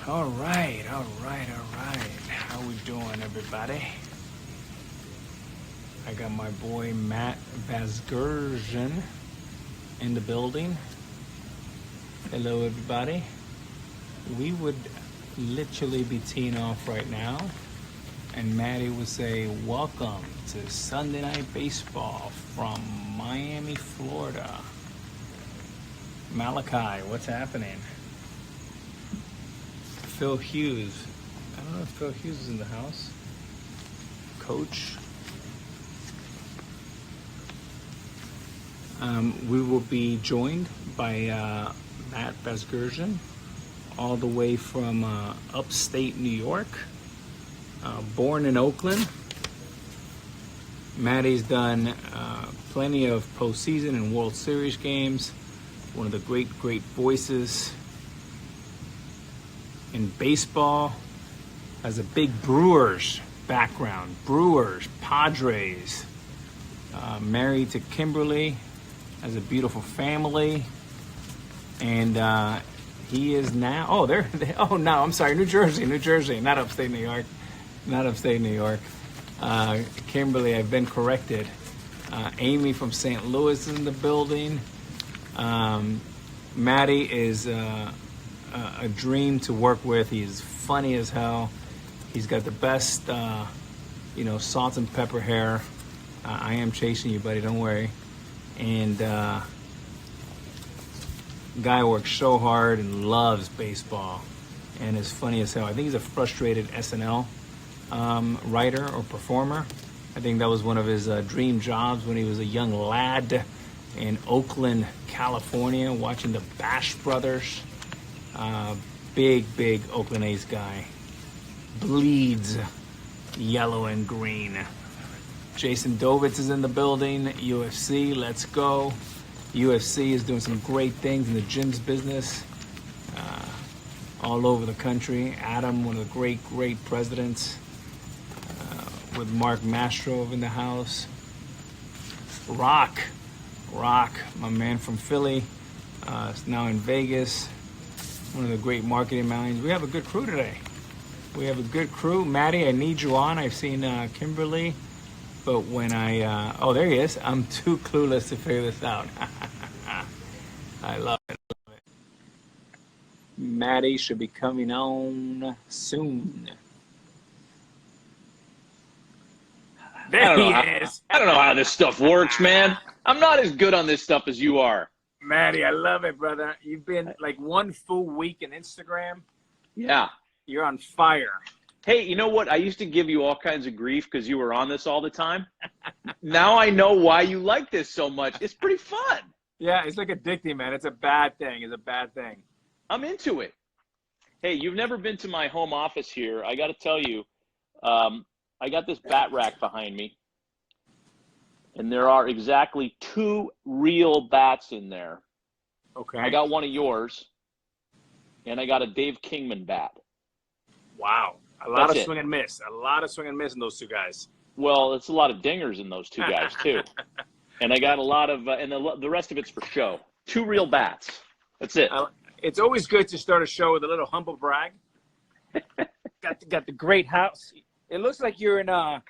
All right. How we doing, everybody? I got my boy Matt Vasgersian in the building. Hello, everybody. We would literally be teeing off right now, and Maddie would say, "Welcome to Sunday Night Baseball from Miami, Florida." Malachi, what's happening? Phil Hughes. I don't know if Phil Hughes is in the house. Coach. We will be joined by Matt Vasgersian, all the way from upstate New York. Born in Oakland. Maddie's done plenty of postseason and World Series games. One of the great voices in baseball. Has a big Brewers background. Brewers, Padres. Married to Kimberly. Has a beautiful family. And he is now, no, I'm sorry, New Jersey, not upstate New York. Kimberly, I've been corrected. Amy from St. Louis is in the building. Maddie is a dream to work with. He's funny as hell. He's got the best, salt and pepper hair. I am chasing you, buddy, don't worry. And guy works so hard and loves baseball and is funny as hell. I think he's a frustrated SNL writer or performer. I think that was one of his dream jobs when he was a young lad in Oakland, California, watching the Bash Brothers. Big Oakland A's guy. Bleeds yellow and green. Jason Dovitz is in the building. UFC, let's go. UFC is doing some great things in the gyms business all over the country. Adam, one of the great presidents, with Mark Mastrov in the house. Rock, my man from Philly, is now in Vegas. One of the great marketing minds. We have a good crew today. Maddie, I need you on. I've seen Kimberly, but when there he is. I'm too clueless to figure this out. I love it. Maddie should be coming on soon. There he is. I don't know how this stuff works, man. I'm not as good on this stuff as you are. Maddie, I love it, brother. You've been like one full week in Instagram. Yeah. You're on fire. Hey, you know what? I used to give you all kinds of grief because you were on this all the time. Now I know why you like this so much. It's pretty fun. Yeah, it's like addicting, man. It's a bad thing. I'm into it. Hey, you've never been to my home office here. I got to tell you, I got this bat rack behind me. And there are exactly 2 real bats in there. Okay. I got one of yours, and I got a Dave Kingman bat. Wow. A lot of swing and miss in those 2 guys. Well, it's a lot of dingers in those 2 guys, too. And I got a lot of, and the rest of it's for show. 2 real bats. That's it. It's always good to start a show with a little humble brag. got the great house. It looks like you're in a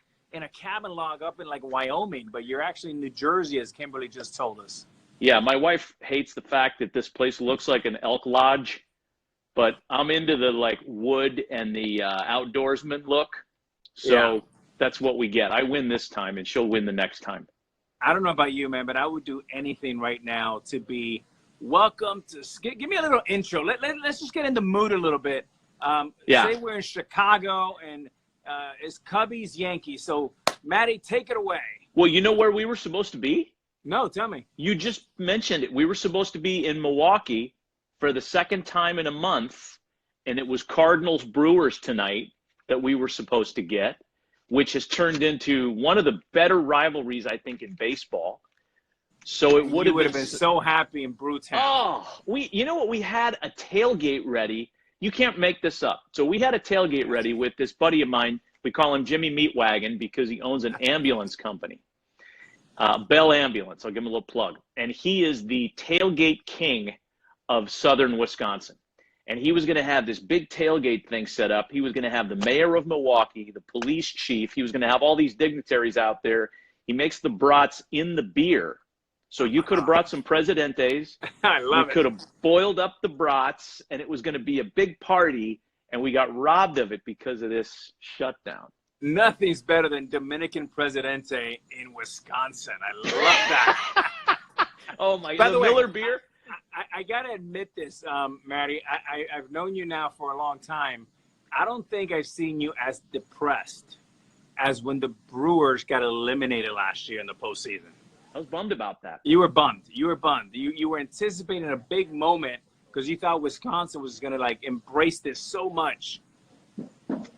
cabin log up in like Wyoming, but you're actually in New Jersey, as Kimberly just told us. Yeah, my wife hates the fact that this place looks like an elk lodge, but I'm into the like wood and the outdoorsman look. So That's what we get. I win this time, and she'll win the next time. I don't know about you, man, but I would do anything right now to be welcome to. Give me a little intro. Let's just get in the mood a little bit. Say we're in Chicago and it's Cubbies Yankees. So Maddie, take it away. Well, you know where we were supposed to be? No, tell me. You just mentioned it. We were supposed to be in Milwaukee for the second time in a month, and it was Cardinals Brewers tonight that we were supposed to get, which has turned into one of the better rivalries, I think, in baseball. So it would have been so happy in Brewtown. Oh, you know what? We had a tailgate ready. You can't make this up. So we had a tailgate ready with this buddy of mine. We call him Jimmy Meatwagon because he owns an ambulance company, Bell Ambulance. I'll give him a little plug. And he is the tailgate king of southern Wisconsin. and he was going to have this big tailgate thing set up. He was going to have the mayor of Milwaukee, the police chief. He was going to have all these dignitaries out there. He makes the brats in the beer. So you could have brought some Presidentes. I love it. We could have boiled up the brats, and it was going to be a big party, and we got robbed of it because of this shutdown. Nothing's better than Dominican Presidente in Wisconsin. I love that. Oh, my By God. the way, Miller beer? I got to admit this, Matty. I've known you now for a long time. I don't think I've seen you as depressed as when the Brewers got eliminated last year in the postseason. I was bummed about that. You were bummed. You were anticipating a big moment because you thought Wisconsin was going to, like, embrace this so much.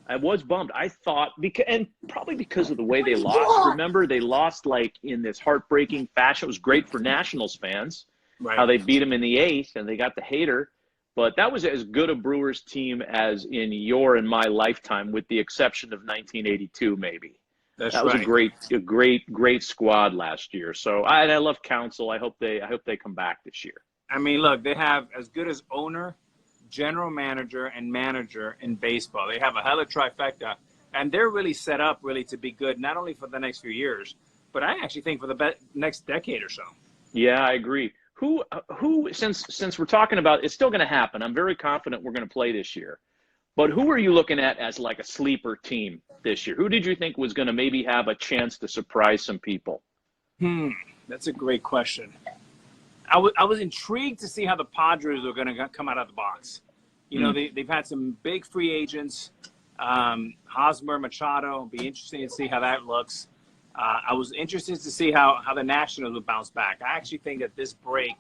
I was bummed. I thought, and probably because of the way they lost. Remember, they lost, like, in this heartbreaking fashion. It was great for Nationals fans. Right. How they beat them in the 8th, and they got the hater. But that was as good a Brewers team as in your and my lifetime, with the exception of 1982, maybe. That was a great squad last year. So I love Counsell. I hope they come back this year. I mean, look, they have as good as owner, general manager, and manager in baseball. They have a hella trifecta, and they're really set up really to be good, not only for the next few years, but I actually think for the next decade or so. Yeah, I agree. Who? Since we're talking about it's still going to happen, I'm very confident we're going to play this year. But who are you looking at as like a sleeper team this year? Who did you think was going to maybe have a chance to surprise some people? That's a great question. I was intrigued to see how the Padres are going to come out of the box. You know, they've had some big free agents, Hosmer, Machado. It'll be interesting to see how that looks. I was interested to see how the Nationals would bounce back. I actually think that this break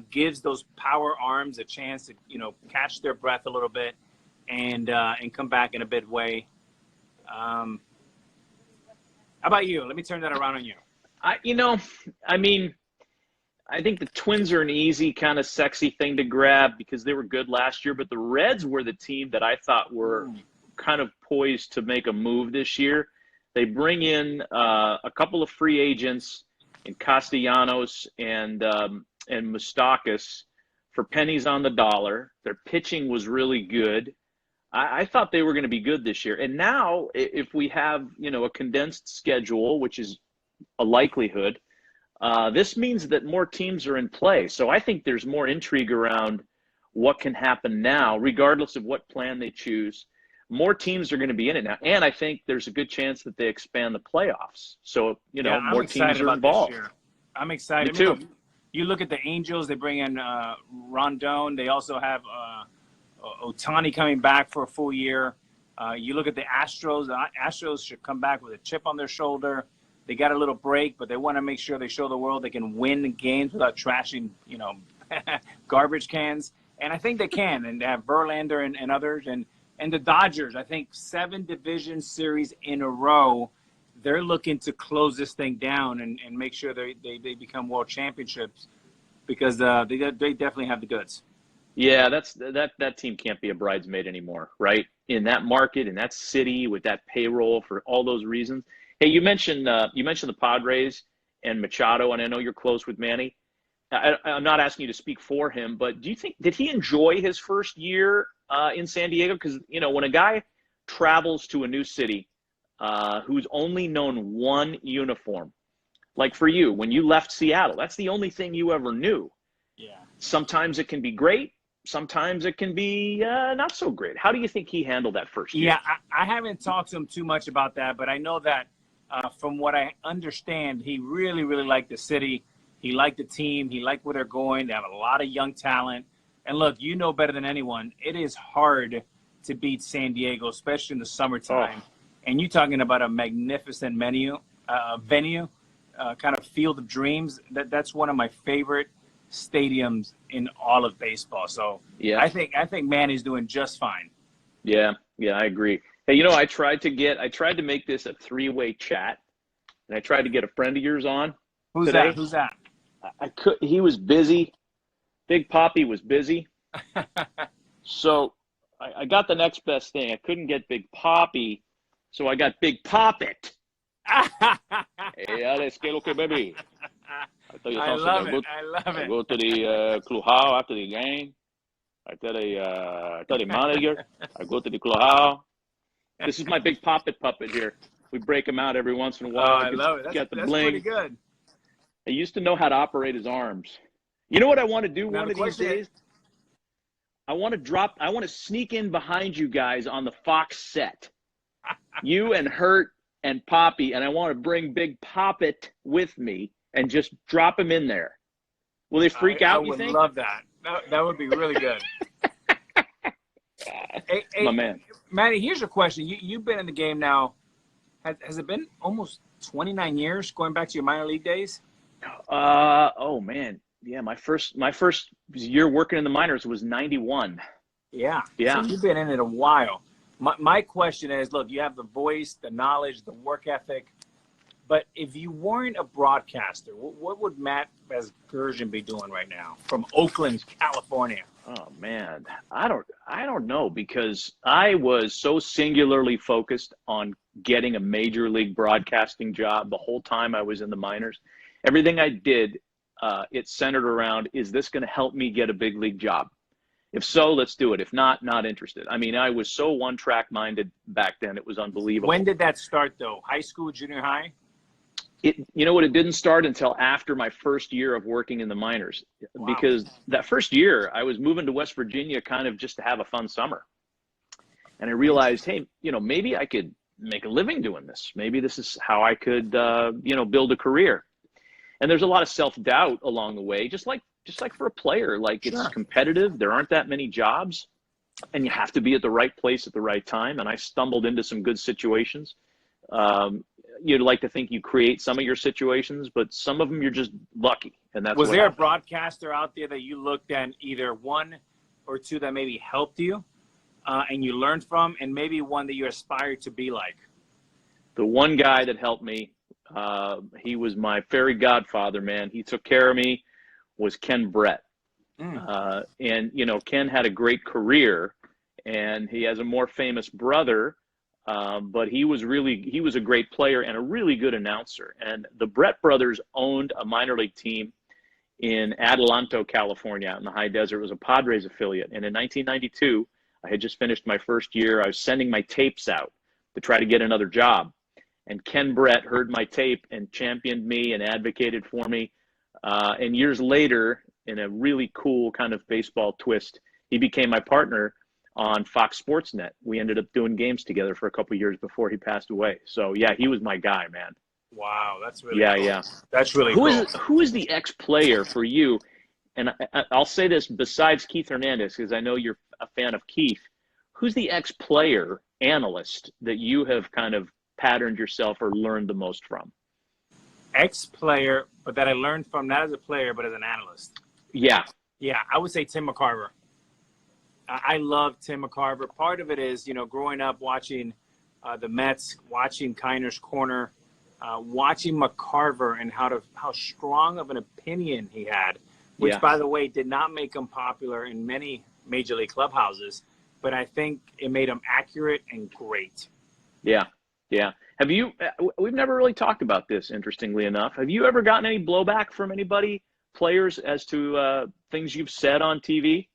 gives those power arms a chance to, catch their breath a little bit and come back in a big way. How about you? Let me turn that around on you. I think the Twins are an easy kind of sexy thing to grab because they were good last year, but the Reds were the team that I thought were kind of poised to make a move this year. They bring in a couple of free agents in Castellanos and Moustakas for pennies on the dollar. Their pitching was really good. I thought they were going to be good this year. And now if we have, a condensed schedule, which is a likelihood, this means that more teams are in play. So I think there's more intrigue around what can happen now, regardless of what plan they choose. More teams are going to be in it now. And I think there's a good chance that they expand the playoffs. So, more teams are involved. I'm excited. Me too. You look at the Angels, they bring in Rondon. They also have Ohtani coming back for a full year. You look at the Astros. The Astros should come back with a chip on their shoulder. They got a little break, but they want to make sure they show the world they can win games without trashing, garbage cans. And I think they can. And they have Verlander and others. And the Dodgers, I think 7 division series in a row, they're looking to close this thing down and make sure they become world championships because they definitely have the goods. Yeah, that team can't be a bridesmaid anymore, right? In that market, in that city, with that payroll, for all those reasons. Hey, you mentioned the Padres and Machado, and I know you're close with Manny. I'm not asking you to speak for him, but did he enjoy his first year in San Diego? Because when a guy travels to a new city who's only known one uniform, like for you, when you left Seattle, that's the only thing you ever knew. Yeah. Sometimes it can be great. Sometimes it can be not so great. How do you think he handled that first year? Yeah, I haven't talked to him too much about that, but I know that from what I understand, he really, really liked the city. He liked the team. He liked where they're going. They have a lot of young talent. And look, you know better than anyone, it is hard to beat San Diego, especially in the summertime. And you're talking about a magnificent venue, kind of field of dreams. That's one of my favorite stadiums in all of baseball. So yeah, I think Manny's doing just fine. Yeah, I agree. Hey, I tried to make this a 3-way chat, and I tried to get a friend of yours on. Who's that? He was busy. Big Papi was busy. So I got the next best thing. I couldn't get Big Papi, so I got Big Pop-It. Hey, Alex, ¿qué lo que baby? I love it. I go to the clubhouse after the game. I tell the manager, I go to the clubhouse. This is my big puppet here. We break him out every once in a while. Oh, I love it. That's bling. pretty good. I used to know how to operate his arms. You know what I want to do one of these days? I want to sneak in behind you guys on the Fox set. You and Hurt and Poppy, and I want to bring Big Poppet with me and just drop him in there. Will they freak out, you think? I would love that. That would be really good. Hey, my man. Matty, here's a question. You've been in the game now. Has it been almost 29 years going back to your minor league days? Oh man. Yeah, my first year working in the minors was 91. Yeah. Yeah. So you've been in it a while. My question is, look, you have the voice, the knowledge, the work ethic, but if you weren't a broadcaster, what would Matt Vasgersian be doing right now from Oakland, California? Oh man, I don't know, because I was so singularly focused on getting a major league broadcasting job the whole time I was in the minors. Everything I did, it centered around, is this going to help me get a big league job? If so, let's do it. If not, not interested. I mean, I was so one-track minded back then. It was unbelievable. When did that start, though? High school, junior high? You know what? It didn't start until after my first year of working in the minors. Wow. Because that first year, I was moving to West Virginia kind of just to have a fun summer. And I realized, hey, maybe I could make a living doing this. Maybe this is how I could, build a career. And there's a lot of self-doubt along the way, just like for a player. Like, it's competitive. There aren't that many jobs, and you have to be at the right place at the right time. And I stumbled into some good situations. You'd like to think you create some of your situations, but some of them you're just lucky. And that's was there a broadcaster out there that you looked at, either one or two that maybe helped you and you learned from, and maybe one that you aspired to be like? The one guy that helped me, he was my fairy godfather, man. He took care of me, was Ken Brett. And, Ken had a great career, and he has a more famous brother, but he was a great player and a really good announcer. And the Brett brothers owned a minor league team in Adelanto, California, out in the high desert. It was a Padres affiliate. And in 1992, I had just finished my first year. I was sending my tapes out to try to get another job. And Ken Brett heard my tape and championed me and advocated for me. And years later, in a really cool kind of baseball twist, he became my partner on Fox Sports Net. We ended up doing games together for a couple of years before he passed away. So yeah, he was my guy, man. Wow, that's really cool. Yeah. That's really cool. Who is the ex-player for you? And I'll say this, besides Keith Hernandez, because I know you're a fan of Keith. Who's the ex-player analyst that you have kind of patterned yourself or learned the most from? Ex-player, but that I learned from, not as a player, but as an analyst. Yeah, I would say Tim McCarver. I love Tim McCarver. Part of it is, growing up watching the Mets, watching Kiner's Corner, watching McCarver and how strong of an opinion he had, which, by the way, did not make him popular in many major league clubhouses, but I think it made him accurate and great. Yeah. Have you, we've never really talked about this, interestingly enough. Have you ever gotten any blowback from anybody, players, as to things you've said on TV?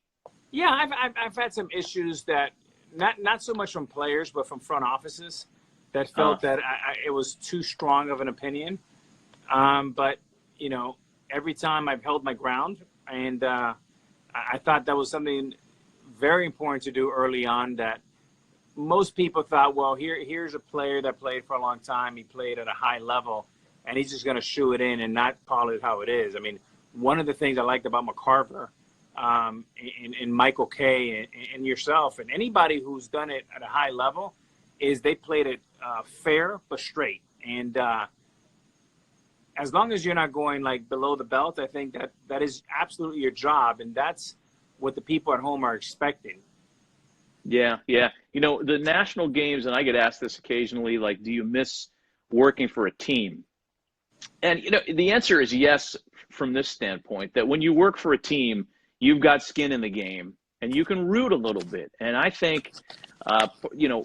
Yeah, I've had some issues that not so much from players, but from front offices that felt that it was too strong of an opinion. But every time I've held my ground, and I thought that was something very important to do early on. That most people thought, well, here's a player that played for a long time. He played at a high level, and he's just going to shoe it in and not call it how it is. I mean, one of the things I liked about McCarver, and Michael Kay and yourself and anybody who's done it at a high level is they played it fair but straight. And as long as you're not going like below the belt, I think that is absolutely your job, and that's what the people at home are expecting. Yeah. The national games, and I get asked this occasionally, like, do you miss working for a team? And, the answer is yes, from this standpoint, that when you work for a team, you've got skin in the game and you can root a little bit. And I think,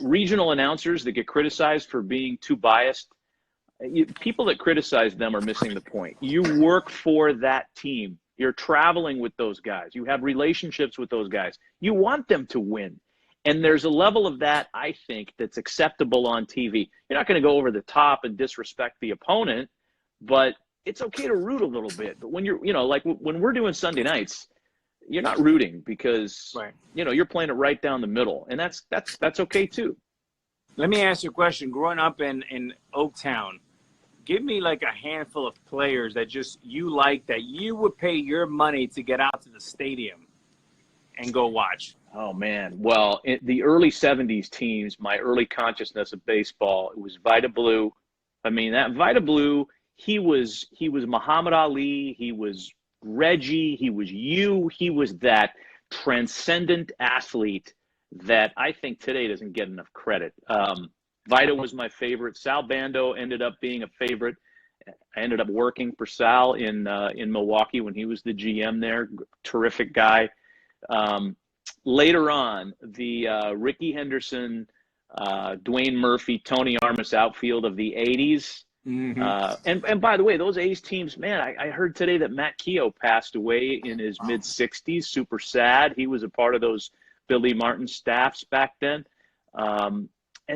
regional announcers that get criticized for being too biased, people that criticize them are missing the point. You work for that team. You're traveling with those guys. You have relationships with those guys. You want them to win. And there's a level of that, I think, that's acceptable on TV. You're not going to go over the top and disrespect the opponent, but it's okay to root a little bit. But when you're, like when we're doing Sunday nights, you're not rooting because, Right. You're playing it right down the middle. And that's okay too. Let me ask you a question. Growing up in Oaktown, give me like a handful of players that just you like that you would pay your money to get out to the stadium and go watch. Oh, man. Well, in the early 70s teams, my early consciousness of baseball, it was Vida Blue. I mean, that Vida Blue, he was Muhammad Ali. He was Reggie. He was he was that transcendent athlete that I think today doesn't get enough credit. Vida was my favorite. Sal Bando ended up being a favorite. I ended up working for Sal in Milwaukee when he was the GM there. Terrific guy. Later on, the Ricky Henderson, Dwayne Murphy, Tony Armas outfield of the 80s. Mm-hmm. And by the way, those A's teams, man, I heard today that Matt Keogh passed away in his mid-60s. Super sad. He was a part of those Billy Martin staffs back then. And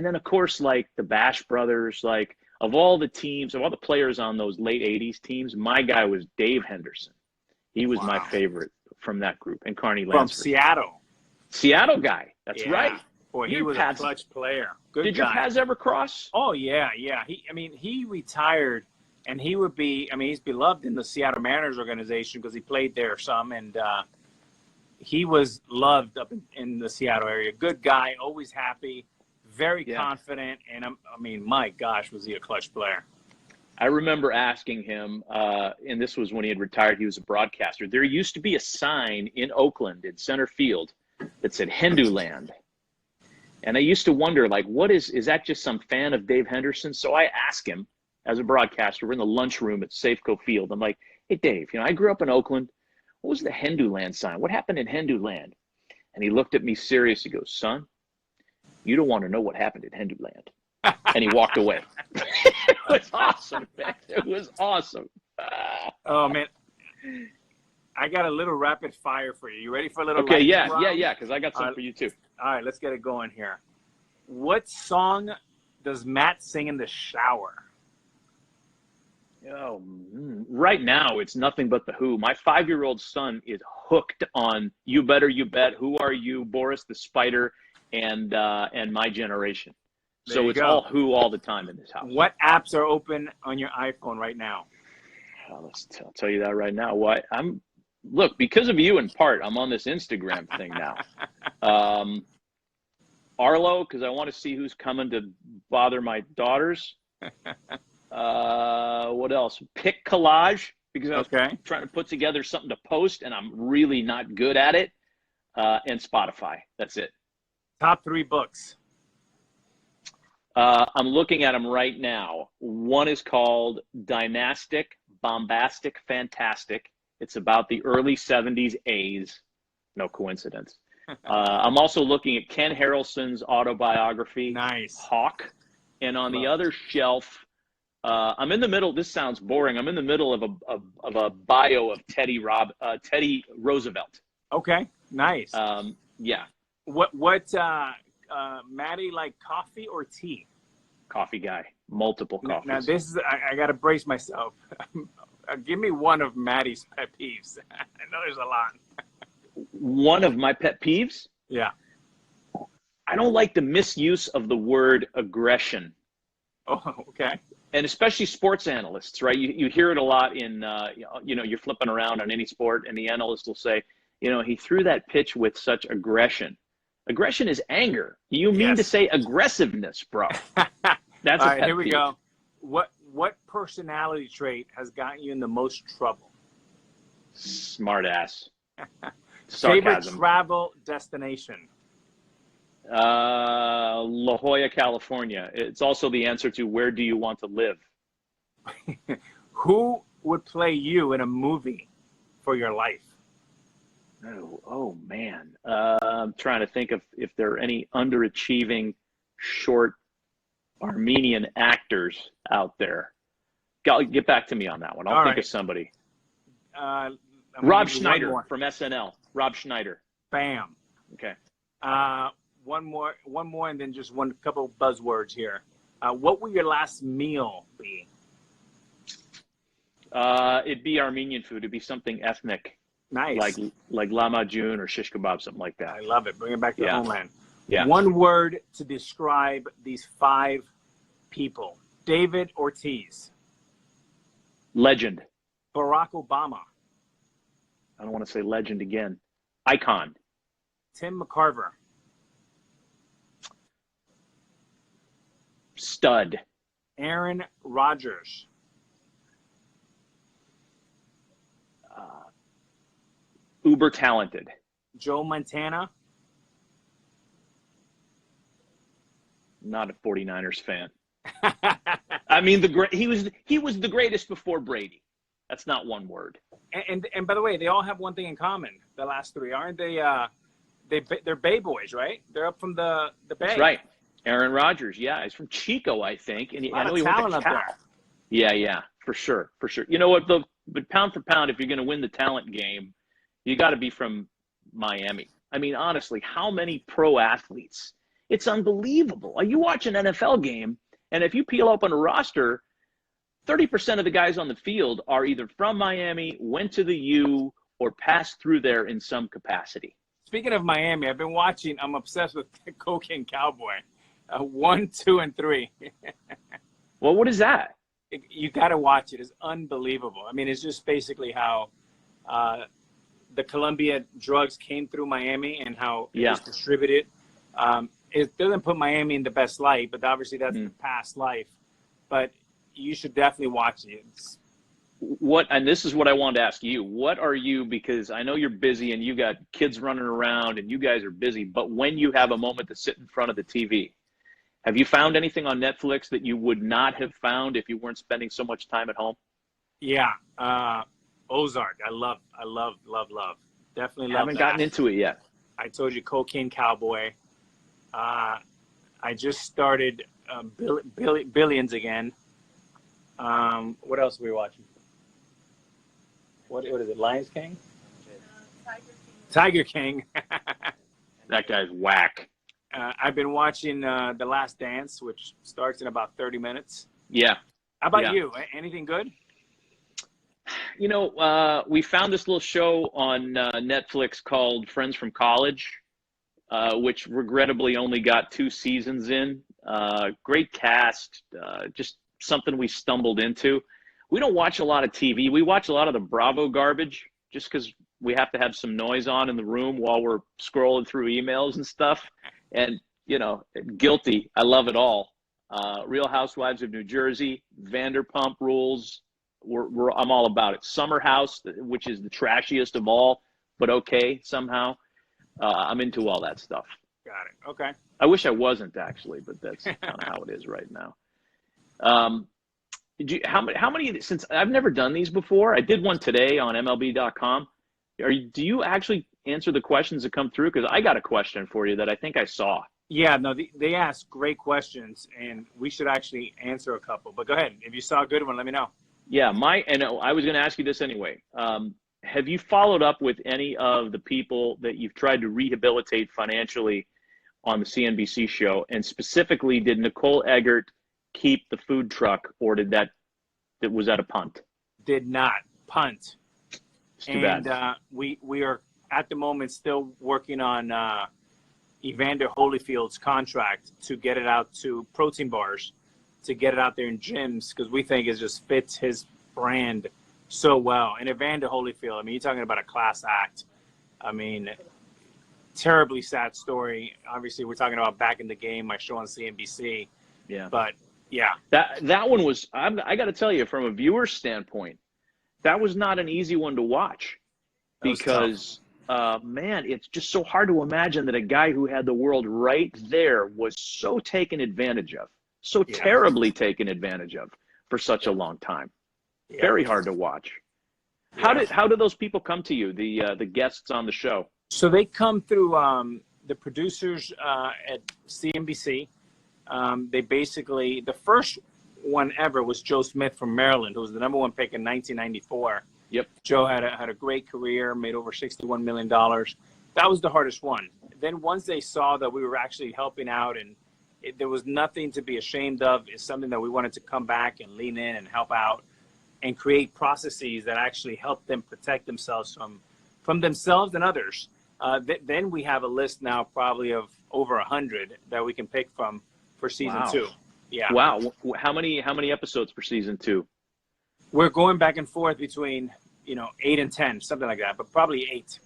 then, of course, like the Bash Brothers, like of all the teams, of all the players on those late 80s teams, my guy was Dave Henderson. He was my favorite from that group. And Carney Lansford. From Seattle. Seattle guy. That's right. Boy, he was a clutch player. Good Did guy. your paths ever cross? Oh, yeah. He retired, and he would be, he's beloved in the Seattle Mariners organization because he played there some, and he was loved up in the Seattle area. Good guy, always happy, very confident, and my gosh, was he a clutch player. I remember asking him, and this was when he had retired, he was a broadcaster. There used to be a sign in Oakland in center field that said Henduland. And I used to wonder, like, is that just some fan of Dave Henderson? So I asked him as a broadcaster, we're in the lunchroom at Safeco Field. I'm like, hey, Dave, I grew up in Oakland. What was the Henduland sign? What happened in Henduland? And he looked at me serious. He goes, son, you don't want to know what happened in Henduland. And he walked away. It was awesome, man. It was awesome. Oh, man. I got a little rapid fire for you. You ready for a little? Okay, yeah, because I got some for you too. All right, let's get it going here. What song does Matt sing in the shower? Oh, right now it's nothing but The Who. My 5-year-old son is hooked on You Better You Bet, Who Are You, Boris the Spider, and My Generation. So it's all Who all the time in this house. What apps are open on your iPhone right now? I'll tell you that right now. Look, because of you in part, I'm on this Instagram thing now. Arlo, because I want to see who's coming to bother my daughters. What else? Pick Collage, because I was trying to put together something to post, and I'm really not good at it. And Spotify. That's it. Top 3 books. I'm looking at them right now. One is called Dynastic, Bombastic, Fantastic. It's about the early 70s A's. No coincidence. I'm also looking at Ken Harrelson's autobiography, Nice. Hawk. And on the other shelf, I'm in the middle. This sounds boring. I'm in the middle of a bio of Teddy Roosevelt. Okay, nice. Yeah. What Maddie, like coffee or tea? Coffee guy. Multiple coffees. Now this is I got to brace myself. Give me one of Maddie's pet peeves. I know there's a lot. One of my pet peeves? Yeah. I don't like the misuse of the word aggression. Oh, okay. And especially sports analysts, right? You hear it a lot in, you're flipping around on any sport, and the analyst will say, he threw that pitch with such aggression. Aggression is anger. You mean to say aggressiveness, bro. That's all right, here we go. What personality trait has gotten you in the most trouble? Smart ass. Favorite travel destination? La Jolla, California. It's also the answer to where do you want to live? Who would play you in a movie for your life? Oh man. I'm trying to think if there are any underachieving short Armenian actors out there. Get back to me on that one. I'll think of somebody. Rob Schneider from SNL. Rob Schneider. Bam. Okay. One more, and then just one couple buzzwords here. What will your last meal be? It'd be Armenian food. It'd be something ethnic. Nice. Like lahmacun or shish kebab, something like that. I love it. Bring it back to the homeland. Yeah. One word to describe these 5 people. David Ortiz. Legend. Barack Obama. I don't want to say legend again. Icon. Tim McCarver. Stud. Aaron Rodgers. Uber talented. Joe Montana. Not a 49ers fan. I mean, he was the greatest before Brady. That's not one word. And by the way, they all have one thing in common. The last 3, aren't they? They're Bay Boys, right? They're up from the Bay. That's right. Aaron Rodgers, yeah, he's from Chico, I think, and I know he went to Cal. Yeah, for sure. You know what? But pound for pound, if you're going to win the talent game, you got to be from Miami. I mean, honestly, how many pro athletes? It's unbelievable. You watch an NFL game, and if you peel open a roster, 30% of the guys on the field are either from Miami, went to the U, or passed through there in some capacity. Speaking of Miami, I've been watching. I'm obsessed with Cocaine Cowboy. 1, 2, and 3. Well, what is that? You got to watch it. It's unbelievable. I mean, it's just basically how the Colombia drugs came through Miami and how it was distributed. It doesn't put Miami in the best light, but obviously that's the past life. But you should definitely watch it. And this is what I wanted to ask you. What are you, because I know you're busy and you got kids running around and you guys are busy, but when you have a moment to sit in front of the TV, have you found anything on Netflix that you would not have found if you weren't spending so much time at home? Yeah. Ozark. I love. Definitely love. Haven't gotten into it yet. I told you, Cocaine Cowboy. I just started Billions again. What else are we watching? What is it? Lions King? Tiger King. That guy's whack. I've been watching The Last Dance, which starts in about 30 minutes. Yeah. How about you? Anything good? You know, we found this little show on Netflix called Friends from College, which regrettably only got 2 seasons in. Great cast, just something we stumbled into. We don't watch a lot of TV. We watch a lot of the Bravo garbage just because we have to have some noise on in the room while we're scrolling through emails and stuff. And, you know, guilty. I love it all. Real Housewives of New Jersey, Vanderpump Rules. I'm all about it. Summer House, which is the trashiest of all, but okay somehow. I'm into all that stuff. Got it. Okay. I wish I wasn't actually, but that's kind of how it is right now. How many? Since I've never done these before, I did one today on MLB.com. Do you actually answer the questions that come through? Because I got a question for you that I think I saw. Yeah, no, they ask great questions, and we should actually answer a couple. But go ahead. If you saw a good one, let me know. Yeah, and I was going to ask you this anyway. Have you followed up with any of the people that you've tried to rehabilitate financially on the CNBC show? And specifically, did Nicole Eggert keep the food truck, or was that a punt? Did not punt. It's too bad. We are at the moment still working on Evander Holyfield's contract to get it out to protein bars, to get it out there in gyms, because we think it just fits his brand so well. And Evander Holyfield, I mean, you're talking about a class act. I mean, terribly sad story. Obviously, we're talking about Back in the Game, my show on CNBC. Yeah. But yeah, that one was. I got to tell you, from a viewer's standpoint, that was not an easy one to watch, because man, it's just so hard to imagine that a guy who had the world right there was so taken advantage of, so terribly taken advantage of for such a long time. Yeah. Very hard to watch. Yeah. How did those people come to you, the guests on the show? So they come through the producers at CNBC. They basically, the first one ever was Joe Smith from Maryland, who was the #1 pick in 1994. Yep. Joe had a great career, made over $61 million. That was the hardest one. Then once they saw that we were actually helping out and there was nothing to be ashamed of, it's something that we wanted to come back and lean in and help out and create processes that actually help them protect themselves from themselves and others. Then we have a list now probably of over 100 that we can pick from for season 2. Yeah. Wow. How many episodes for season 2? We're going back and forth between, 8 and 10, something like that, but probably 8.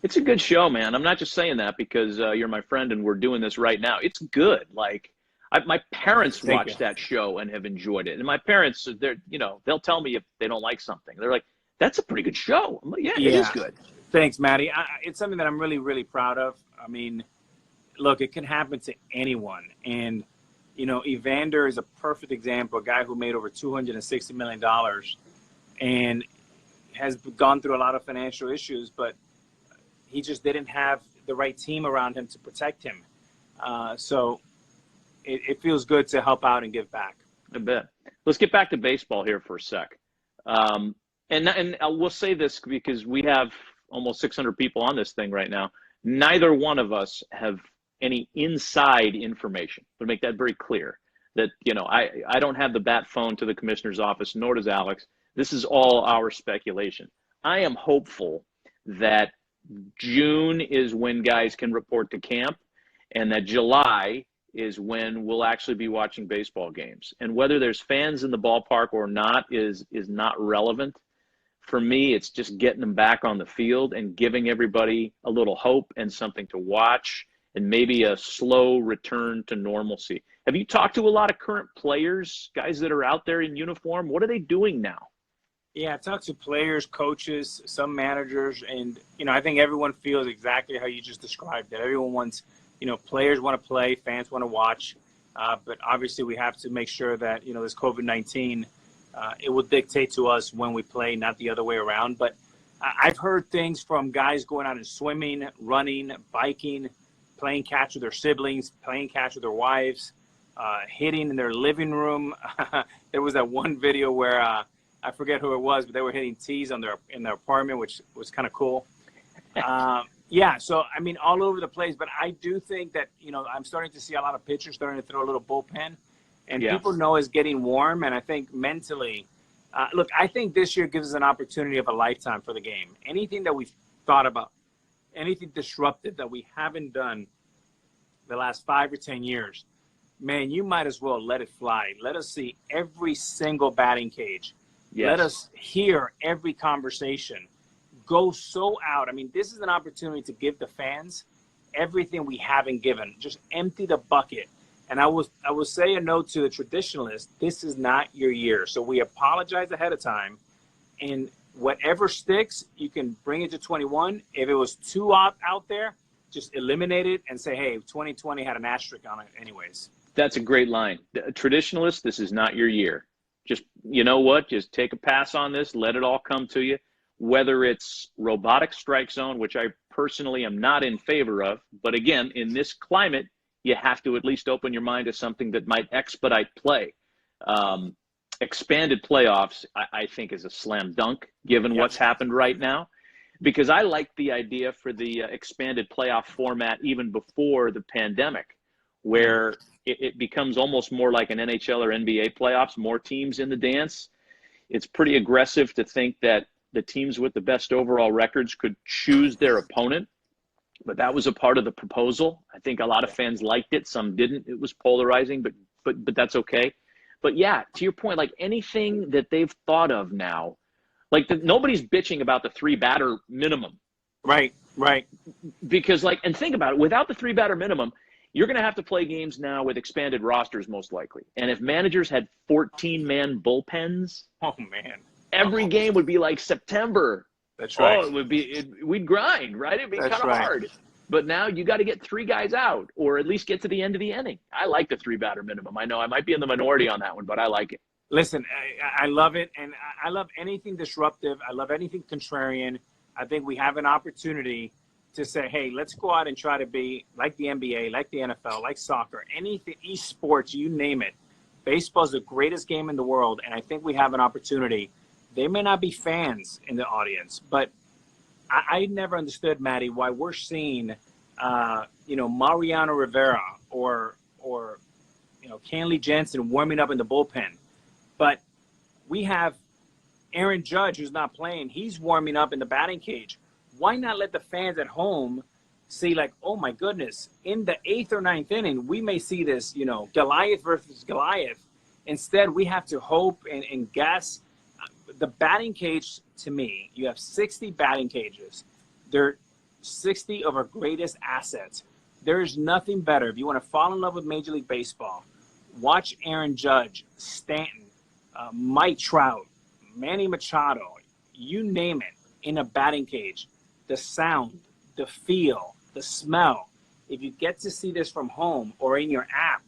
It's a good show, man. I'm not just saying that because you're my friend and we're doing this right now. It's good. Like my parents watch that show and have enjoyed it. And my parents, they'll tell me if they don't like something. They're like, "That's a pretty good show." I'm like, yeah, it is good. Thanks, Maddie. It's something that I'm really, really proud of. I mean, look, it can happen to anyone. And, Evander is a perfect example, a guy who made over $260 million and has gone through a lot of financial issues, but he just didn't have the right team around him to protect him. So it feels good to help out and give back. I bet. Let's get back to baseball here for a sec. And we'll say this because we have almost 600 people on this thing right now. Neither one of us have any inside information. But make that very clear that, I don't have the bat phone to the commissioner's office, nor does Alex. This is all our speculation. I am hopeful that June is when guys can report to camp and that July is when we'll actually be watching baseball games. And whether there's fans in the ballpark or not is not relevant. For me, it's just getting them back on the field and giving everybody a little hope and something to watch and maybe a slow return to normalcy. Have you talked to a lot of current players, guys that are out there in uniform? What are they doing now? Yeah, I've talked to players, coaches, some managers, and, I think everyone feels exactly how you just described it. Everyone wants, players want to play, fans want to watch, but obviously we have to make sure that, this COVID-19, it will dictate to us when we play, not the other way around. But I've heard things from guys going out and swimming, running, biking, playing catch with their siblings, playing catch with their wives, hitting in their living room. There was that one video where I forget who it was, but they were hitting tees in their apartment, which was kind of cool. So, I mean, all over the place. But I do think that, I'm starting to see a lot of pitchers starting to throw a little bullpen. And people know it's getting warm. And I think mentally, look, I think this year gives us an opportunity of a lifetime for the game. Anything that we've thought about, anything disruptive that we haven't done the last 5 or 10 years, man, you might as well let it fly. Let us see every single batting cage. Yes. Let us hear every conversation. Go so out. I mean, this is an opportunity to give the fans everything we haven't given. Just empty the bucket. And I will say a note to the traditionalists, this is not your year. So we apologize ahead of time. And whatever sticks, you can bring it to 21. If it was too out there, just eliminate it and say, hey, 2020 had an asterisk on it anyways. That's a great line. Traditionalists, this is not your year. Just, you know what, just take a pass on this, let it all come to you. Whether it's robotic strike zone, which I personally am not in favor of, but again, in this climate, you have to at least open your mind to something that might expedite play. Expanded playoffs, I think, is a slam dunk, given what's happened right now. Because I like the idea for the expanded playoff format even before the pandemic, where it becomes almost more like an NHL or NBA playoffs, more teams in the dance. It's pretty aggressive to think that the teams with the best overall records could choose their opponent, but that was a part of the proposal. I think a lot of fans liked it. Some didn't. It was polarizing, but that's okay. But yeah, to your point, like anything that they've thought of now, like nobody's bitching about the 3-batter minimum. Right. Because and think about it, without the 3-batter minimum, you're going to have to play games now with expanded rosters most likely. And if managers had 14-man bullpens, oh man, every game would be like September. That's right. Oh, we'd grind, right? It'd be kind of hard. But now you got to get 3 guys out or at least get to the end of the inning. I like the 3-batter minimum. I know I might be in the minority on that one, but I like it. Listen, I love it. And I love anything disruptive. I love anything contrarian. I think we have an opportunity to say, hey, let's go out and try to be like the NBA, like the NFL, like soccer, anything, esports, you name it. Baseball is the greatest game in the world. And I think we have an opportunity They may not be fans in the audience, but I never understood, Maddie, why we're seeing, Mariano Rivera or Kenley Jansen warming up in the bullpen. But we have Aaron Judge, who's not playing. He's warming up in the batting cage. Why not let the fans at home see, like, oh, my goodness, in the 8th or 9th inning, we may see this, Goliath versus Goliath. Instead, we have to hope and guess. The batting cage, to me, you have 60 batting cages. They're 60 of our greatest assets. There is nothing better. If you want to fall in love with Major League Baseball, watch Aaron Judge, Stanton, Mike Trout, Manny Machado, you name it, in a batting cage. The sound, the feel, the smell. If you get to see this from home or in your app,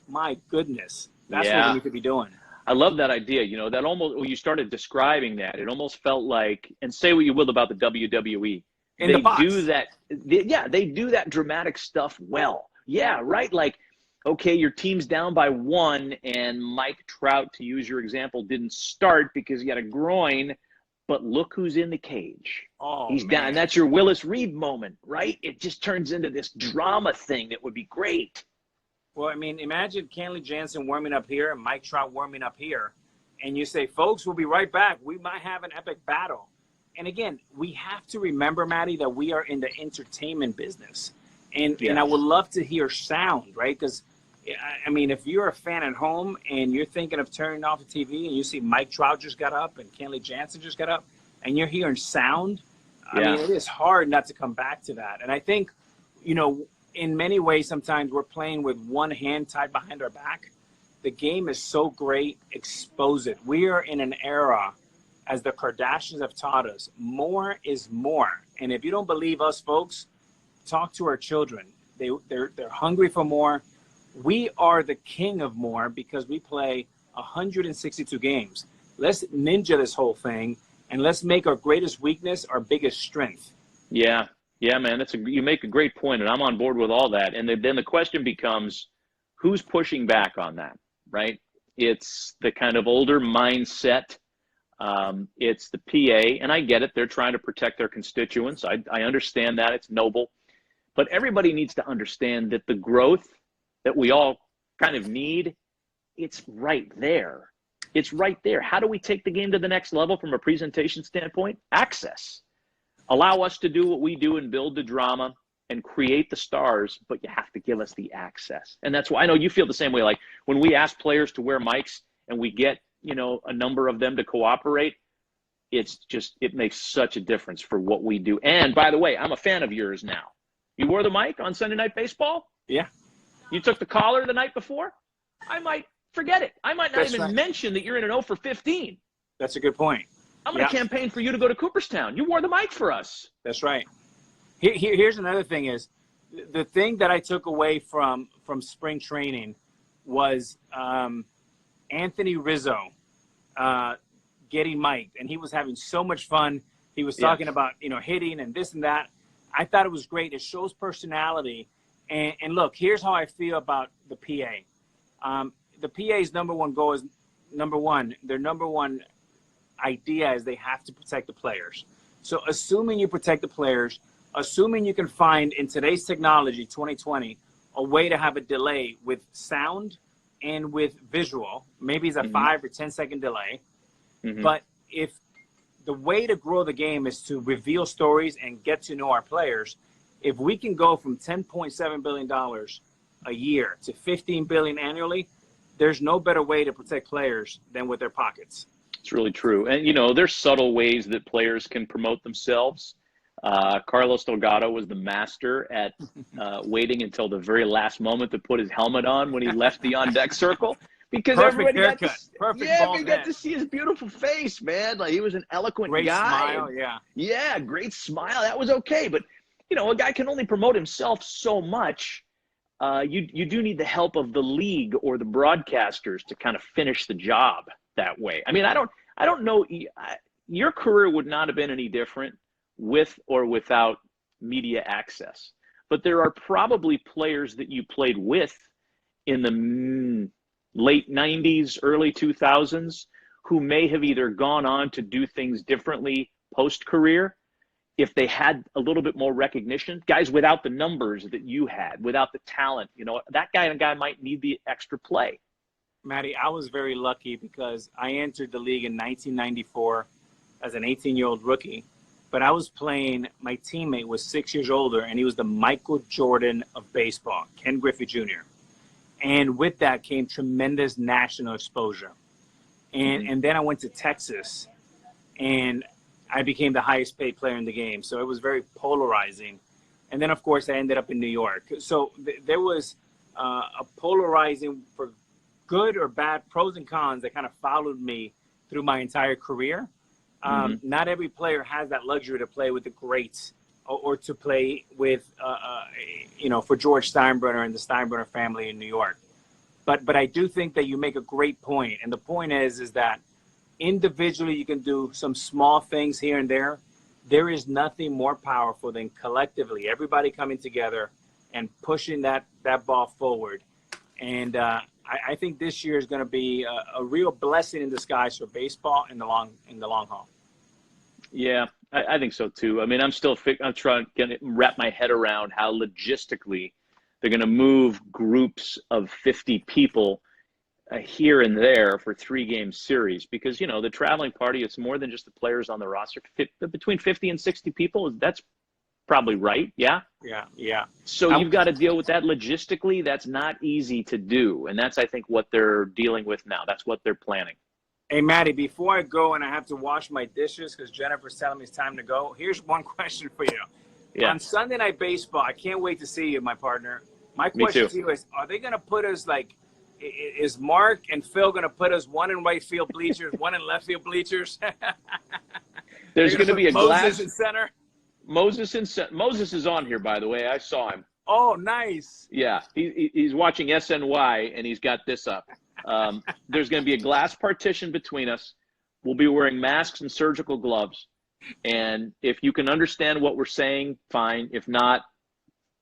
my goodness, that's what we need to be doing. I love that idea. That almost, when you started describing that, it almost felt like, and say what you will about the WWE, they do that. They do that dramatic stuff well. Yeah, right. Like, okay, your team's down by 1, and Mike Trout, to use your example, didn't start because he had a groin, but look who's in the cage. Oh, he's down. And that's your Willis Reed moment, right? It just turns into this drama thing that would be great. Well, I mean, imagine Kenley Jansen warming up here and Mike Trout warming up here. And you say, folks, we'll be right back. We might have an epic battle. And again, we have to remember, Maddie, that we are in the entertainment business. And I would love to hear sound, right? Because, I mean, if you're a fan at home and you're thinking of turning off the TV and you see Mike Trout just got up and Kenley Jansen just got up and you're hearing sound, I mean, it is hard not to come back to that. And I think, in many ways, sometimes we're playing with one hand tied behind our back. The game is so great, expose it. We are in an era, as the Kardashians have taught us, more is more. And if you don't believe us, folks, talk to our children. They're hungry for more. We are the king of more because we play 162 games. Let's ninja this whole thing, and let's make our greatest weakness our biggest strength. Yeah, man, you make a great point, and I'm on board with all that. And then the question becomes, who's pushing back on that, right? It's the kind of older mindset. It's the PA, and I get it. They're trying to protect their constituents. I understand that. It's noble. But everybody needs to understand that the growth that we all kind of need, it's right there. It's right there. How do we take the game to the next level from a presentation standpoint? Access. Allow us to do what we do and build the drama and create the stars, but you have to give us the access. And that's why I know you feel the same way. Like when we ask players to wear mics and we get, a number of them to cooperate, it makes such a difference for what we do. And by the way, I'm a fan of yours now. You wore the mic on Sunday Night Baseball? Yeah. You took the collar the night before? I might forget it. I might not even mention that you're in an 0 for 15. That's a good point. I'm going to campaign for you to go to Cooperstown. You wore the mic for us. That's right. Here's another thing is, the thing that I took away from spring training was Anthony Rizzo getting mic'd, and he was having so much fun. He was talking about, hitting and this and that. I thought it was great. It shows personality. And look, here's how I feel about the PA. The PA's number one goal is, their number one idea is they have to protect the players. So assuming you protect the players, assuming you can find in today's technology, 2020, a way to have a delay with sound and with visual, maybe it's a 5 or 10 second delay. But if the way to grow the game is to reveal stories and get to know our players, if we can go from $10.7 billion a year to $15 billion annually, there's no better way to protect players than with their pockets. It's really true. And, there's subtle ways that players can promote themselves. Carlos Delgado was the master at waiting until the very last moment to put his helmet on when he left the on-deck circle. Because everybody got to see his beautiful face, man. Like, he was an eloquent guy. Great smile, Yeah, great smile. That was okay. But, a guy can only promote himself so much. You do need the help of the league or the broadcasters to kind of finish the job that way. I mean, I don't know. Your career would not have been any different with or without media access. But there are probably players that you played with in the late 90s, early 2000s, who may have either gone on to do things differently post-career, if they had a little bit more recognition, guys without the numbers that you had, without the talent, you know, that guy might need the extra play. Matty, I was very lucky because I entered the league in 1994 as an 18-year-old rookie, but I was playing, my teammate was 6 years older, and he was the Michael Jordan of baseball, Ken Griffey Jr. And with that came tremendous national exposure. And then I went to Texas, and I became the highest paid player in the game. So it was very polarizing. And then, of course, I ended up in New York. So there was a polarizing for good or bad, pros and cons that kind of followed me through my entire career. Not every player has that luxury to play with the greats or to play with, you know, for George Steinbrenner and the Steinbrenner family in New York. But I do think that you make a great point. And the point is that individually you can do some small things here and there. There is nothing more powerful than collectively, everybody coming together and pushing that ball forward. And I think this year is going to be a real blessing in disguise for baseball in the long haul. Yeah, I think so too. I mean, I'm trying to wrap my head around how logistically they're going to move groups of 50 people here and there for 3-game series, because, you know, the traveling party, it's more than just the players on the roster. Between 50 and 60 people, that's probably right. Yeah. So you've got to deal with that logistically. That's not easy to do. And that's, I think, what they're dealing with now. That's what they're planning. Hey, Matty, before I go and I have to wash my dishes because Jennifer's telling me it's time to go, here's one question for you. Yeah. On Sunday Night Baseball, I can't wait to see you, my partner. My question to you is, are they going to put us like, is Mark and Phil going to put us one in right field bleachers, one in left field bleachers? There's going to be a glass. Moses in center. Moses is on here, by the way. I saw him. Oh, nice. Yeah, he's watching SNY, and he's got this up. There's going to be a glass partition between us. We'll be wearing masks and surgical gloves. And if you can understand what we're saying, fine. If not,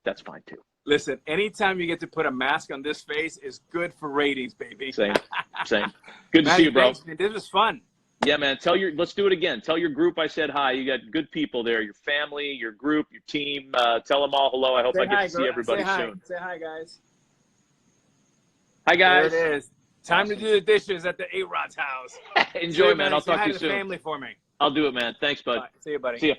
that's fine too. Listen, anytime you get to put a mask on this face is good for ratings, baby. Same. Good to see you, bro. Thanks, man. This was fun. Yeah, man. Let's do it again. Tell your group I said hi. You got good people there. Your family, your group, your team. Tell them all hello. I hope I get to see everybody soon. Say hi, guys. Hi, guys. There it is. Time to do the dishes at the ARod's house. Enjoy, man. I'll talk to you soon. Say hi to the family for me. I'll do it, man. Thanks, bud. Right. See you, buddy. See ya.